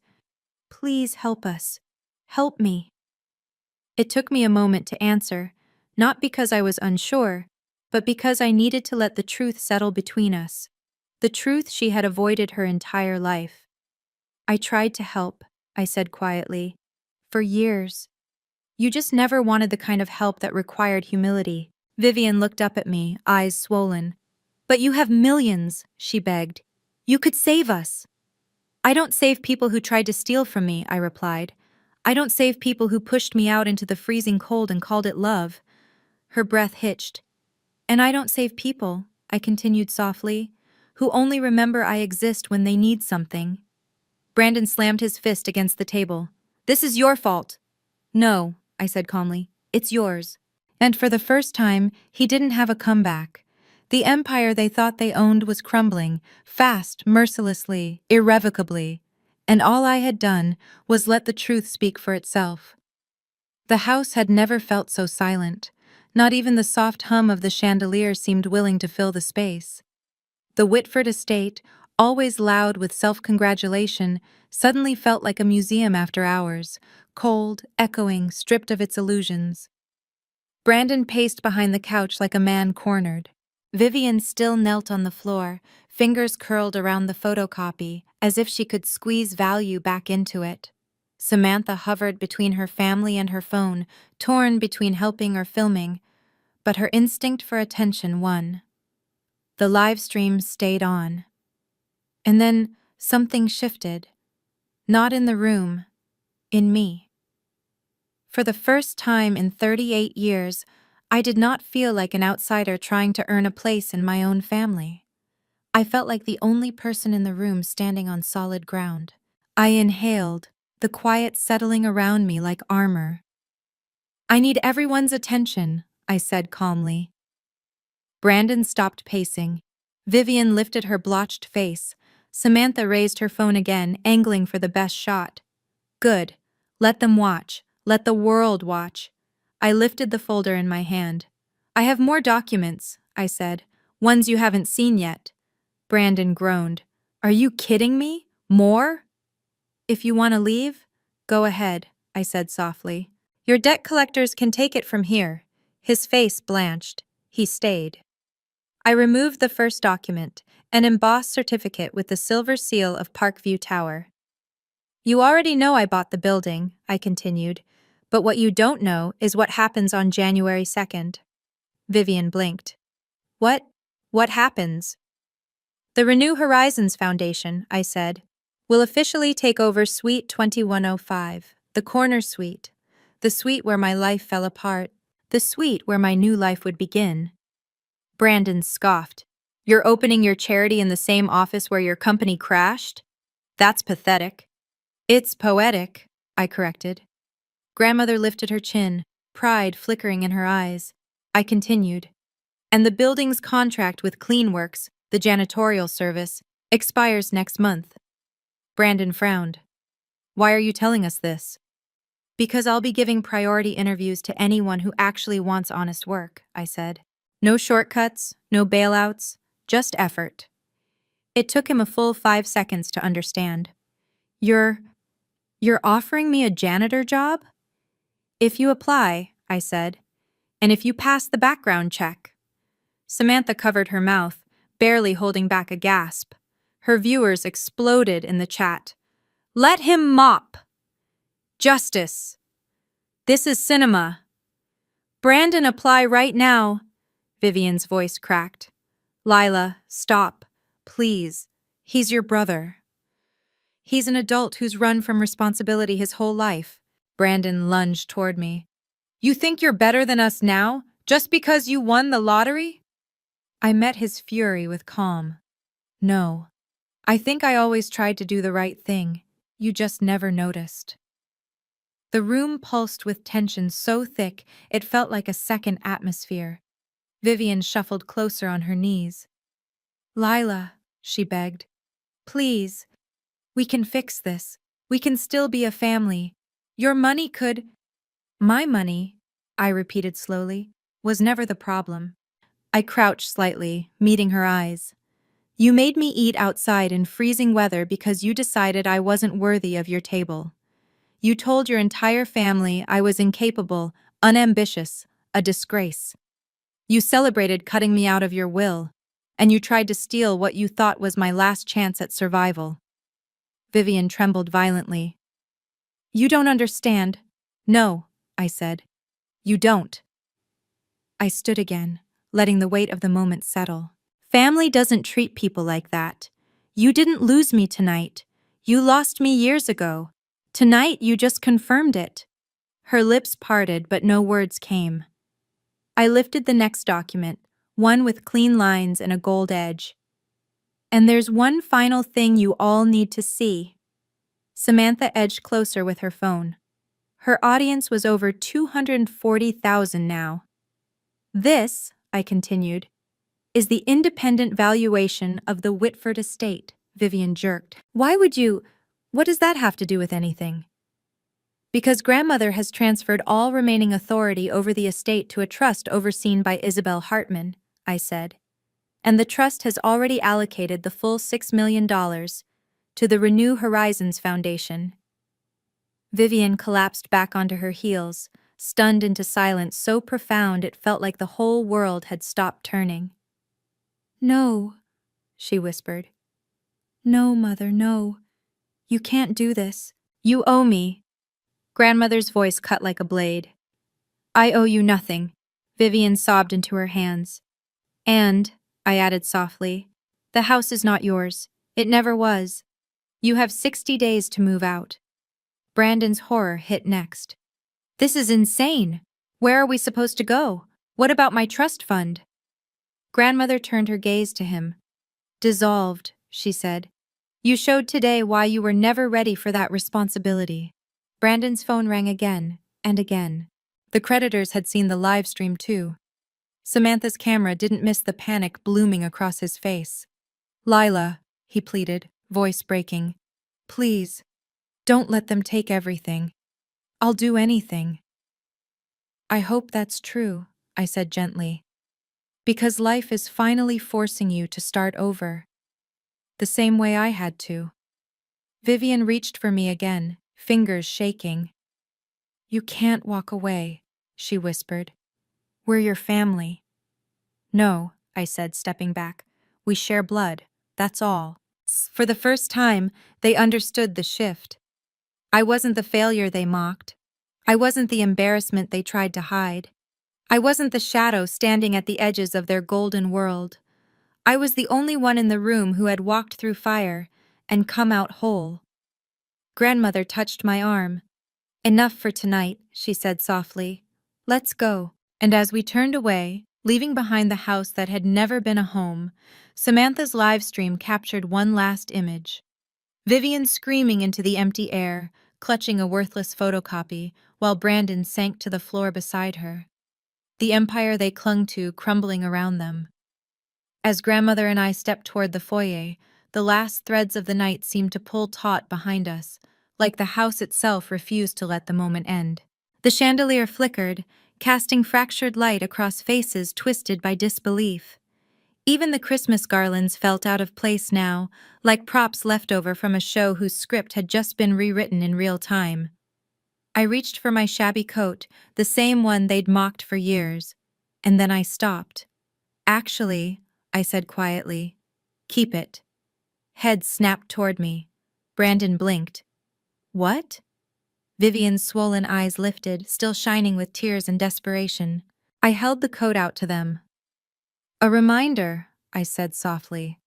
please help us. Help me. It took me a moment to answer, not because I was unsure, but because I needed to let the truth settle between us. The truth she had avoided her entire life. I tried to help, I said quietly. For years. You just never wanted the kind of help that required humility. Vivian looked up at me, eyes swollen. But you have millions, she begged. You could save us. I don't save people who tried to steal from me, I replied. I don't save people who pushed me out into the freezing cold and called it love. Her breath hitched. And I don't save people, I continued softly, who only remember I exist when they need something. Brandon slammed his fist against the table. This is your fault. No, I said calmly. It's yours. And for the first time, he didn't have a comeback. The empire they thought they owned was crumbling, fast, mercilessly, irrevocably. And all I had done was let the truth speak for itself. The house had never felt so silent. Not even the soft hum of the chandelier seemed willing to fill the space. The Whitford estate, always loud with self-congratulation, suddenly felt like a museum after hours, cold, echoing, stripped of its illusions. Brandon paced behind the couch like a man cornered. Vivian still knelt on the floor, fingers curled around the photocopy, as if she could squeeze value back into it. Samantha hovered between her family and her phone, torn between helping or filming, but her instinct for attention won. The live stream stayed on. And then something shifted. Not in the room, in me. For the first time in 38 years, I did not feel like an outsider trying to earn a place in my own family. I felt like the only person in the room standing on solid ground. I inhaled, the quiet settling around me like armor. I need everyone's attention, I said calmly. Brandon stopped pacing. Vivian lifted her blotched face. Samantha raised her phone again, angling for the best shot. Good. Let them watch. Let the world watch. I lifted the folder in my hand. I have more documents, I said. Ones you haven't seen yet. Brandon groaned. Are you kidding me? More? If you want to leave, go ahead, I said softly. Your debt collectors can take it from here. His face blanched. He stayed. I removed the first document, an embossed certificate with the silver seal of Parkview Tower. You already know I bought the building, I continued, but what you don't know is what happens on January 2nd. Vivian blinked. What happens? The Renew Horizons Foundation, I said, will officially take over Suite 2105, the corner suite, the suite where my life fell apart, the suite where my new life would begin. Brandon scoffed. You're opening your charity in the same office where your company crashed? That's pathetic. It's poetic, I corrected. Grandmother lifted her chin, pride flickering in her eyes. I continued. And the building's contract with Cleanworks, the janitorial service, expires next month. Brandon frowned. Why are you telling us this? Because I'll be giving priority interviews to anyone who actually wants honest work, I said. No shortcuts, no bailouts, just effort. It took him a full 5 seconds to understand. You're offering me a janitor job? If you apply, I said, and if you pass the background check. Samantha covered her mouth, barely holding back a gasp. Her viewers exploded in the chat. Let him mop! Justice! This is cinema! Brandon, apply right now! Vivian's voice cracked. Lila, stop. Please. He's your brother. He's an adult who's run from responsibility his whole life. Brandon lunged toward me. You think you're better than us now, just because you won the lottery? I met his fury with calm. No, I think I always tried to do the right thing. You just never noticed. The room pulsed with tension so thick it felt like a second atmosphere. Vivian shuffled closer on her knees. Lila, she begged. Please, we can fix this. We can still be a family. Your money could… My money, I repeated slowly, was never the problem. I crouched slightly, meeting her eyes. You made me eat outside in freezing weather because you decided I wasn't worthy of your table. You told your entire family I was incapable, unambitious, a disgrace. You celebrated cutting me out of your will, and you tried to steal what you thought was my last chance at survival. Vivian trembled violently. You don't understand. No, I said. You don't. I stood again, letting the weight of the moment settle. Family doesn't treat people like that. You didn't lose me tonight. You lost me years ago. Tonight you just confirmed it. Her lips parted, but no words came. I lifted the next document, one with clean lines and a gold edge. And there's one final thing you all need to see. Samantha edged closer with her phone. Her audience was over 240,000 now. This, I continued, is the independent valuation of the Whitford estate, Vivian jerked. Why would you… What does that have to do with anything? Because grandmother has transferred all remaining authority over the estate to a trust overseen by Isabel Hartman, I said. And the trust has already allocated the full $6 million to the Renew Horizons Foundation. Vivian collapsed back onto her heels, stunned into silence so profound it felt like the whole world had stopped turning. No, she whispered. No, Mother, no. You can't do this. You owe me. Grandmother's voice cut like a blade. I owe you nothing. Vivian sobbed into her hands. And, I added softly, the house is not yours. It never was. You have 60 days to move out. Brandon's horror hit next. This is insane. Where are we supposed to go? What about my trust fund? Grandmother turned her gaze to him. Dissolved, she said. You showed today why you were never ready for that responsibility. Brandon's phone rang again and again. The creditors had seen the live stream too. Samantha's camera didn't miss the panic blooming across his face. Lila, he pleaded, voice breaking. Please, don't let them take everything. I'll do anything. I hope that's true, I said gently. Because life is finally forcing you to start over. The same way I had to. Vivian reached for me again, fingers shaking. You can't walk away, she whispered. We're your family. No, I said, stepping back. We share blood, that's all. For the first time, they understood the shift. I wasn't the failure they mocked. I wasn't the embarrassment they tried to hide. I wasn't the shadow standing at the edges of their golden world. I was the only one in the room who had walked through fire and come out whole. Grandmother touched my arm. Enough for tonight, she said softly. Let's go. And as we turned away, leaving behind the house that had never been a home, Samantha's live stream captured one last image. Vivian screaming into the empty air, clutching a worthless photocopy, while Brandon sank to the floor beside her. The empire they clung to crumbling around them. As grandmother and I stepped toward the foyer, the last threads of the night seemed to pull taut behind us, like the house itself refused to let the moment end. The chandelier flickered, casting fractured light across faces twisted by disbelief. Even the Christmas garlands felt out of place now, like props left over from a show whose script had just been rewritten in real time. I reached for my shabby coat, the same one they'd mocked for years, and then I stopped. Actually, I said quietly, keep it. Head snapped toward me. Brandon blinked. What? Vivian's swollen eyes lifted, still shining with tears and desperation. I held the coat out to them. A reminder, I said softly,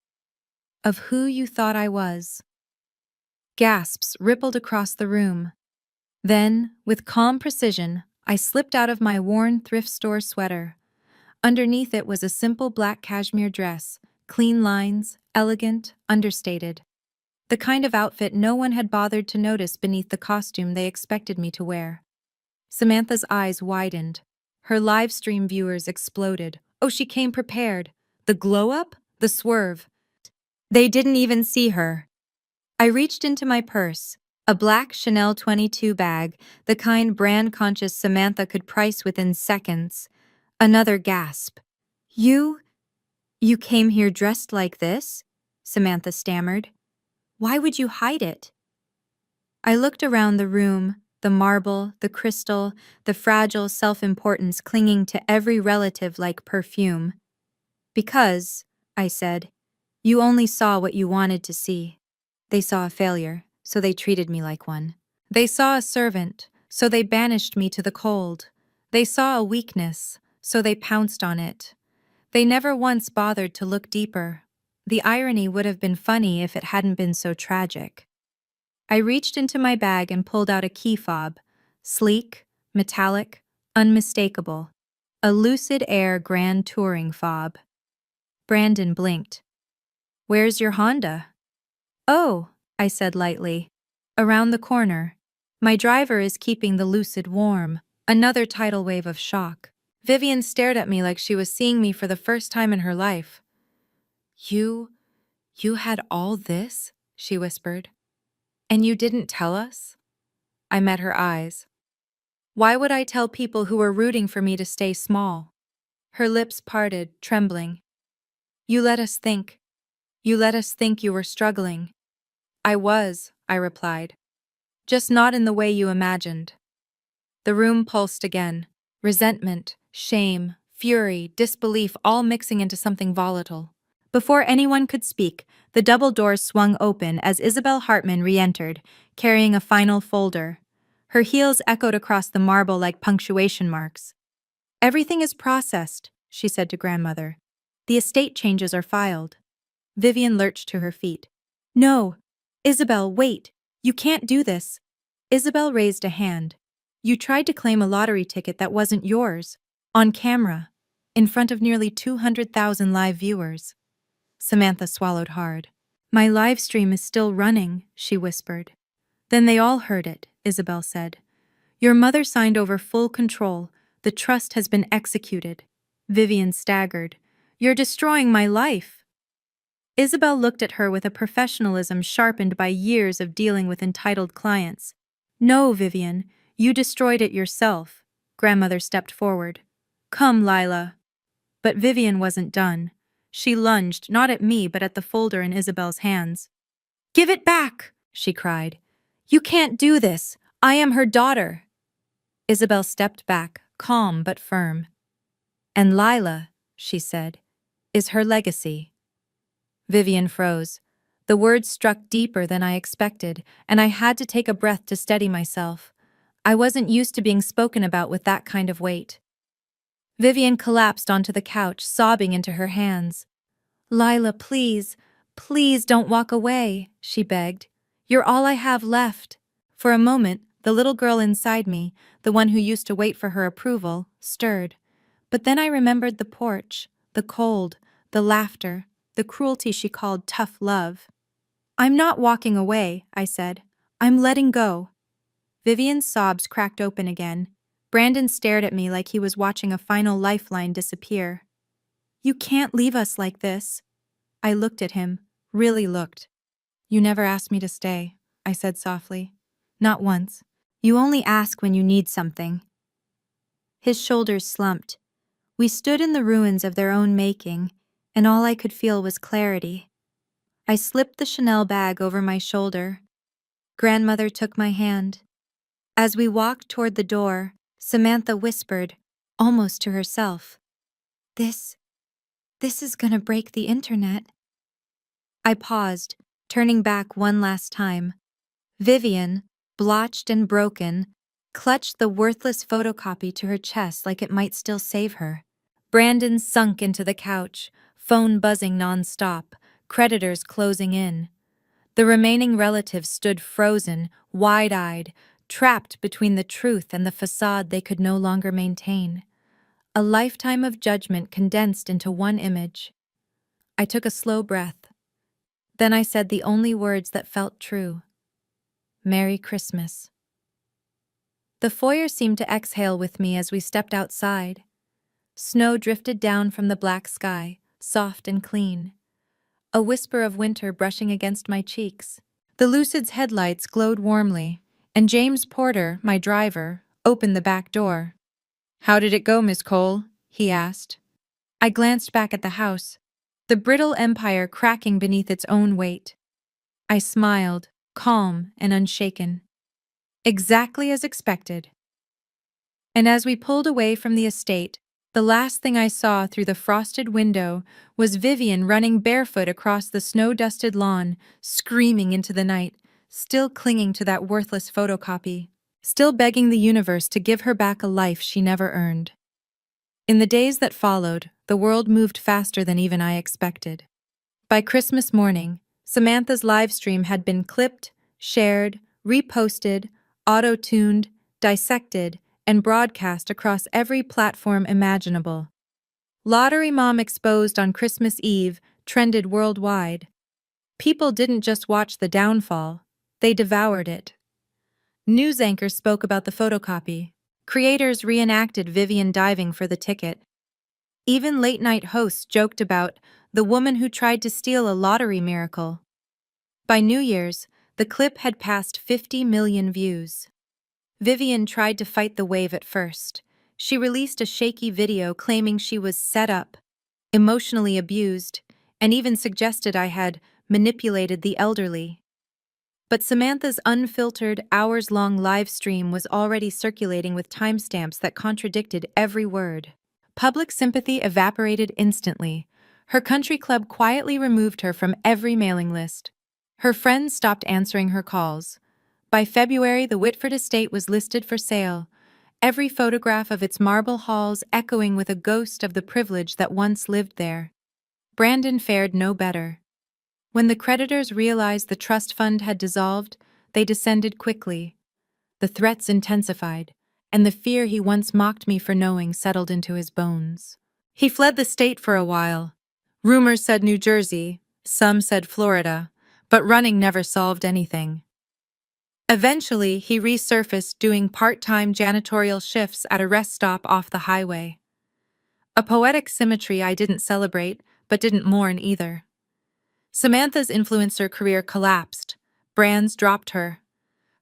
of who you thought I was. Gasps rippled across the room. Then, with calm precision, I slipped out of my worn thrift store sweater. Underneath it was a simple black cashmere dress, clean lines, elegant, understated. The kind of outfit no one had bothered to notice beneath the costume they expected me to wear. Samantha's eyes widened. Her live stream viewers exploded. Oh, she came prepared. The glow-up? The swerve. They didn't even see her. I reached into my purse, a black Chanel 22 bag, the kind brand-conscious Samantha could price within seconds. Another gasp. You came here dressed like this? Samantha stammered. Why would you hide it? I looked around the room, the marble, the crystal, the fragile self-importance clinging to every relative like perfume. Because, I said, you only saw what you wanted to see. They saw a failure, so they treated me like one. They saw a servant, so they banished me to the cold. They saw a weakness, so they pounced on it. They never once bothered to look deeper. The irony would have been funny if it hadn't been so tragic. I reached into my bag and pulled out a key fob. Sleek, metallic, unmistakable. A Lucid Air Grand Touring fob. Brandon blinked. Where's your Honda? Oh, I said lightly. Around the corner. My driver is keeping the Lucid warm. Another tidal wave of shock. Vivian stared at me like she was seeing me for the first time in her life. You had all this? She whispered. And you didn't tell us? I met her eyes. Why would I tell people who were rooting for me to stay small? Her lips parted, trembling. You let us think. You let us think you were struggling. I was, I replied. Just not in the way you imagined. The room pulsed again. Resentment, shame, fury, disbelief all mixing into something volatile. Before anyone could speak, the double doors swung open as Isabel Hartman re-entered, carrying a final folder. Her heels echoed across the marble like punctuation marks. Everything is processed, she said to grandmother. The estate changes are filed. Vivian lurched to her feet. No! Isabel, wait! You can't do this! Isabel raised a hand. You tried to claim a lottery ticket that wasn't yours. On camera. In front of nearly 200,000 live viewers. Samantha swallowed hard. My live stream is still running, she whispered. Then they all heard it, Isabel said. Your mother signed over full control. The trust has been executed. Vivian staggered. You're destroying my life. Isabel looked at her with a professionalism sharpened by years of dealing with entitled clients. No, Vivian, you destroyed it yourself. Grandmother stepped forward. Come, Lila. But Vivian wasn't done. She lunged, not at me, but at the folder in Isabel's hands. Give it back, she cried. You can't do this. I am her daughter. Isabel stepped back, calm but firm. And Lila, she said, is her legacy. Vivian froze. The words struck deeper than I expected, and I had to take a breath to steady myself. I wasn't used to being spoken about with that kind of weight. Vivian collapsed onto the couch, sobbing into her hands. Lila, please, please don't walk away, she begged. You're all I have left. For a moment, the little girl inside me, the one who used to wait for her approval, stirred. But then I remembered the porch, the cold, the laughter, the cruelty she called tough love. I'm not walking away, I said. I'm letting go. Vivian's sobs cracked open again. Brandon stared at me like he was watching a final lifeline disappear. You can't leave us like this. I looked at him, really looked. You never asked me to stay, I said softly. Not once. You only ask when you need something. His shoulders slumped. We stood in the ruins of their own making, and all I could feel was clarity. I slipped the Chanel bag over my shoulder. Grandmother took my hand. As we walked toward the door, Samantha whispered, almost to herself, This is gonna break the internet. I paused, turning back one last time. Vivian, blotched and broken, clutched the worthless photocopy to her chest like it might still save her. Brandon sunk into the couch, phone buzzing nonstop, creditors closing in. The remaining relatives stood frozen, wide-eyed, trapped between the truth and the facade they could no longer maintain. A lifetime of judgment condensed into one image. I took a slow breath. Then I said the only words that felt true. Merry Christmas. The foyer seemed to exhale with me as we stepped outside. Snow drifted down from the black sky, soft and clean. A whisper of winter brushing against my cheeks. The Lucid's headlights glowed warmly, and James Porter, my driver, opened the back door. "How did it go, Miss Cole?" he asked. I glanced back at the house, the brittle empire cracking beneath its own weight. I smiled, calm and unshaken. Exactly as expected. And as we pulled away from the estate, the last thing I saw through the frosted window was Vivian running barefoot across the snow-dusted lawn, screaming into the night, still clinging to that worthless photocopy, still begging the universe to give her back a life she never earned. In the days that followed, the world moved faster than even I expected. By Christmas morning, Samantha's livestream had been clipped, shared, reposted, auto-tuned, dissected, and broadcast across every platform imaginable. Lottery Mom Exposed on Christmas Eve trended worldwide. People didn't just watch the downfall, they devoured it. News anchors spoke about the photocopy. Creators reenacted Vivian diving for the ticket. Even late-night hosts joked about the woman who tried to steal a lottery miracle. By New Year's, the clip had passed 50 million views. Vivian tried to fight the wave at first. She released a shaky video claiming she was set up, emotionally abused, and even suggested I had manipulated the elderly. But Samantha's unfiltered, hours-long live stream was already circulating with timestamps that contradicted every word. Public sympathy evaporated instantly. Her country club quietly removed her from every mailing list. Her friends stopped answering her calls. By February, the Whitford estate was listed for sale, every photograph of its marble halls echoing with a ghost of the privilege that once lived there. Brandon fared no better. When the creditors realized the trust fund had dissolved, they descended quickly. The threats intensified, and the fear he once mocked me for knowing settled into his bones. He fled the state for a while. Rumors said New Jersey, some said Florida, but running never solved anything. Eventually, he resurfaced doing part-time janitorial shifts at a rest stop off the highway. A poetic symmetry I didn't celebrate, but didn't mourn either. Samantha's influencer career collapsed. Brands dropped her.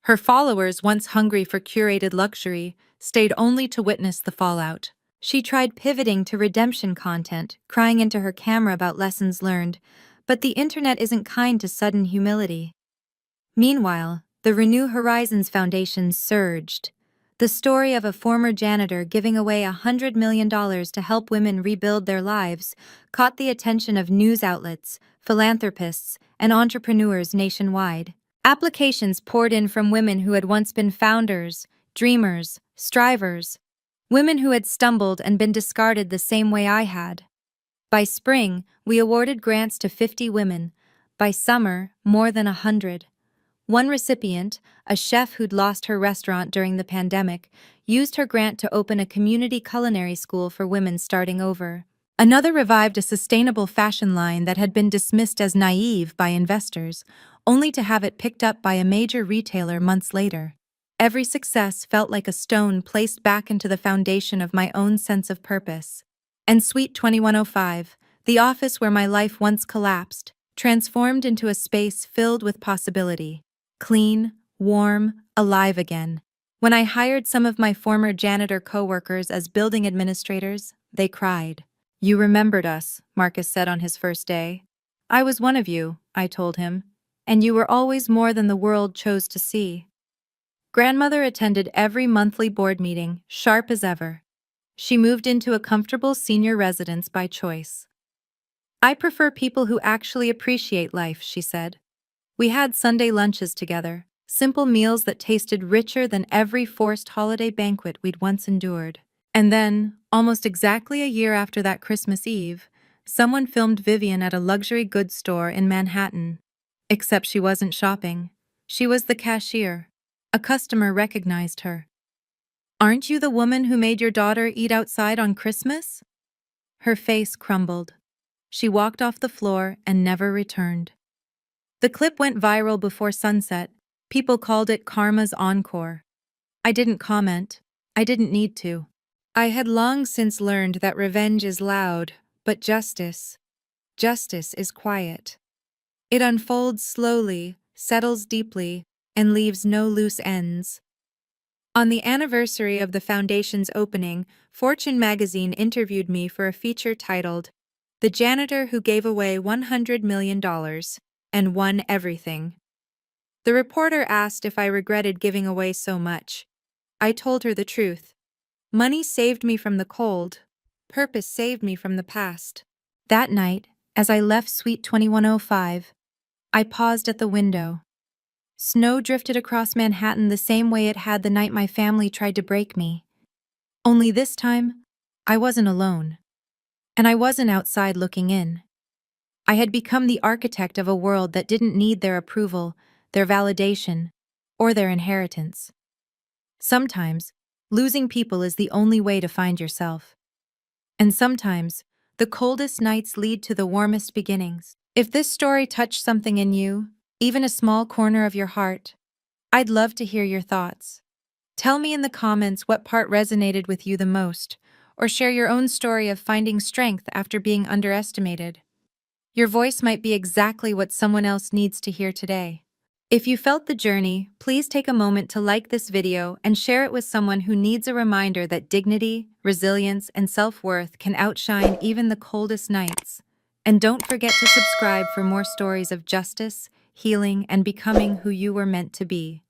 Her followers, once hungry for curated luxury, stayed only to witness the fallout. She tried pivoting to redemption content, crying into her camera about lessons learned, but the internet isn't kind to sudden humility. Meanwhile, the Renew Horizons Foundation surged. The story of a former janitor giving away $100 million to help women rebuild their lives caught the attention of news outlets, philanthropists, and entrepreneurs nationwide. Applications poured in from women who had once been founders, dreamers, strivers, women who had stumbled and been discarded the same way I had. By spring, we awarded grants to 50 women. By summer, more than 100. One recipient, a chef who'd lost her restaurant during the pandemic, used her grant to open a community culinary school for women starting over. Another revived a sustainable fashion line that had been dismissed as naive by investors, only to have it picked up by a major retailer months later. Every success felt like a stone placed back into the foundation of my own sense of purpose. And Suite 2105, the office where my life once collapsed, transformed into a space filled with possibility. Clean, warm, alive again. When I hired some of my former janitor coworkers as building administrators, they cried. "You remembered us," Marcus said on his first day. "I was one of you," I told him, "and you were always more than the world chose to see." Grandmother attended every monthly board meeting, sharp as ever. She moved into a comfortable senior residence by choice. "I prefer people who actually appreciate life," she said. We had Sunday lunches together, simple meals that tasted richer than every forced holiday banquet we'd once endured. And then, almost exactly a year after that Christmas Eve, someone filmed Vivian at a luxury goods store in Manhattan. Except she wasn't shopping. She was the cashier. A customer recognized her. "Aren't you the woman who made your daughter eat outside on Christmas?" Her face crumbled. She walked off the floor and never returned. The clip went viral before sunset. People called it Karma's Encore. I didn't comment. I didn't need to. I had long since learned that revenge is loud, but justice is quiet. It unfolds slowly, settles deeply, and leaves no loose ends. On the anniversary of the foundation's opening, Fortune magazine interviewed me for a feature titled, "The Janitor Who Gave Away $100 Million and Won Everything." The reporter asked if I regretted giving away so much. I told her the truth. Money saved me from the cold. Purpose saved me from the past. That night, as I left Suite 2105, I paused at the window. Snow drifted across Manhattan the same way it had the night my family tried to break me. Only this time, I wasn't alone. And I wasn't outside looking in. I had become the architect of a world that didn't need their approval, their validation, or their inheritance. Sometimes, losing people is the only way to find yourself. And sometimes, the coldest nights lead to the warmest beginnings. If this story touched something in you, even a small corner of your heart, I'd love to hear your thoughts. Tell me in the comments what part resonated with you the most, or share your own story of finding strength after being underestimated. Your voice might be exactly what someone else needs to hear today. If you felt the journey, please take a moment to like this video and share it with someone who needs a reminder that dignity, resilience, and self-worth can outshine even the coldest nights. And don't forget to subscribe for more stories of justice, healing, and becoming who you were meant to be.